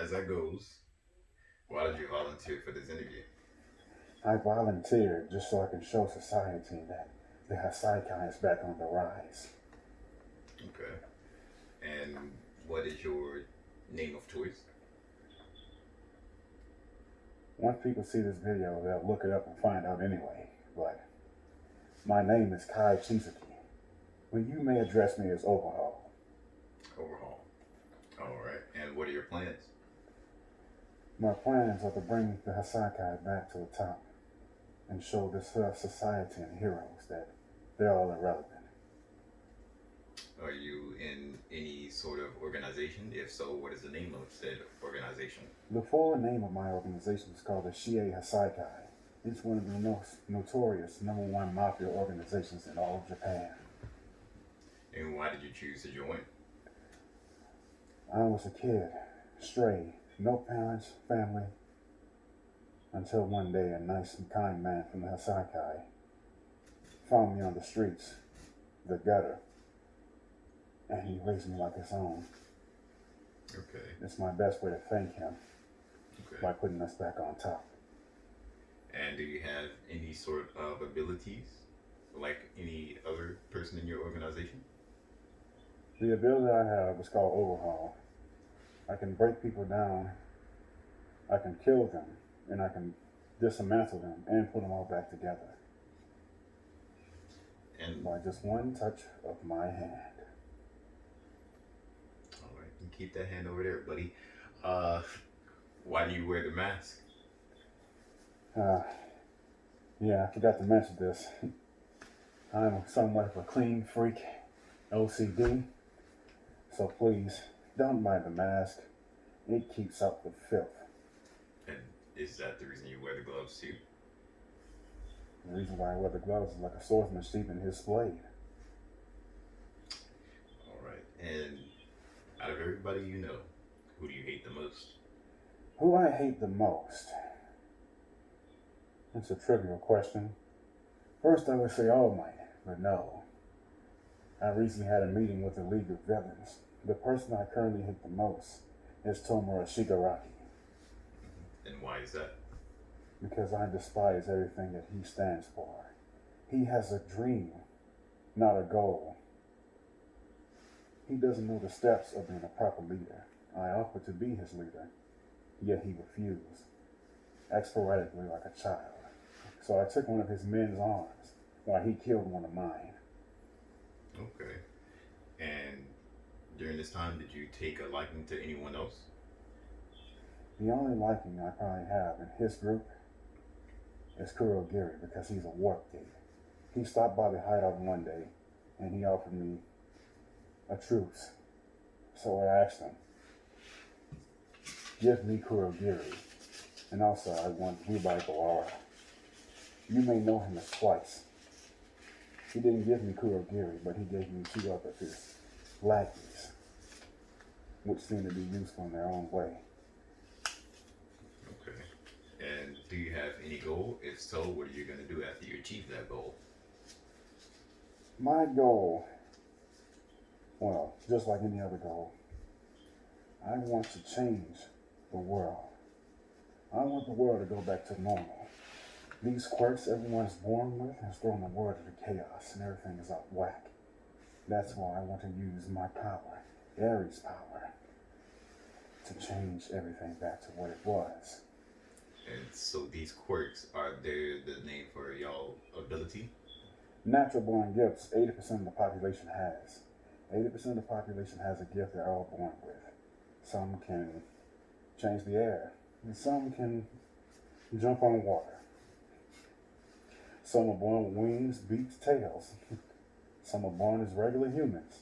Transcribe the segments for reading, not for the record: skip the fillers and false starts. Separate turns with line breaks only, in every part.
as that goes, why did you volunteer for this interview?
I volunteered just so I can show society that the Hasaikai is back on the rise.
Okay. And what is your name of choice?
Once people see this video, they'll look it up and find out anyway. But my name is Kai Chisaki, but you may address me as Overhaul.
Overhaul. All right. And what are your plans?
My plans are to bring the Hasaikai back to the top and show this society and heroes that they're all irrelevant.
Are you in any sort of organization? If so, what is the name of said organization?
The full name of my organization is called the Shie Hasaikai. It's one of the most notorious number one mafia organizations in all of Japan.
And why did you choose to join?
I was a kid, stray, no parents, family, until one day a nice and kind man from the Hasaikai found me on the streets, the gutter, and he raised me like his own.
Okay.
It's my best way to thank him
Okay.
by putting us back on top.
And do you have any sort of abilities like any other person in your organization?
The ability I have is called Overhaul. I can break people down, I can kill them, and I can dismantle them and put them all back together
And
by just one touch of my hand.
all right, you keep that hand over there, buddy. Uh, why do you wear the mask?
Uh, yeah, I forgot to mention this. I'm somewhat of a clean freak, OCD, so please don't mind the mask. It keeps out the filth.
And is that the reason you wear the gloves too?
The reason why I wear the gloves is like a swordsman sheathing his blade.
All right. And out of everybody you know, who do you hate the most?
Who I hate the most? It's a trivial question. First, I would say All Might, but no. I recently had a meeting with the League of Villains. The person I currently hate the most is Tomura Shigaraki,
And why is that?
because I despise everything that he stands for. He has a dream, not a goal. He doesn't know the steps of being a proper leader. I offered to be his leader, yet he refused, sporadically like a child. So I took one of his men's arms while he killed one of mine.
Okay. And during this time, did you take a liking to anyone else?
The only liking I probably have in his group is Kurogiri because he's a warp gate. He stopped by the hideout one day and he offered me a truce. So I asked him, give me Kurogiri, and also I want Rubai Gawara. You may know him as Twice. He didn't give me Kurogiri, but he gave me two of his lackeys, which seem to be useful in their own way.
Okay. And do you have any goal? If so, what are you going to do after you achieve that goal?
My goal, well, just like any other goal, I want to change the world. I want the world to go back to normal. These quirks everyone is born with has thrown the world into chaos and everything is out of whack. That's why I want to use my power, Ares' power, to change everything back to what it was.
And so these quirks, are they the name for y'all ability?
Natural born gifts, 80% of the population has. 80% of the population has a gift they're all born with. Some can change the air, and some can jump on water. Some are born with wings, beaks, tails. Some are born as regular humans.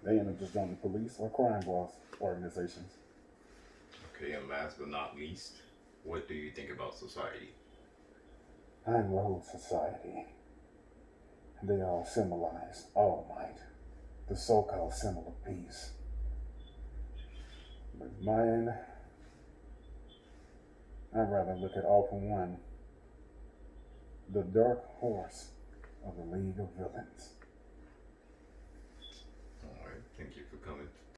They end up just joining police or crime boss organizations.
Okay, and last but not least, what do you think about society?
I loathe society. They all symbolize All Might, the so-called symbol of peace. But mine, I'd rather look at All for One, the dark horse of the League of Villains.
All right, thank you for coming.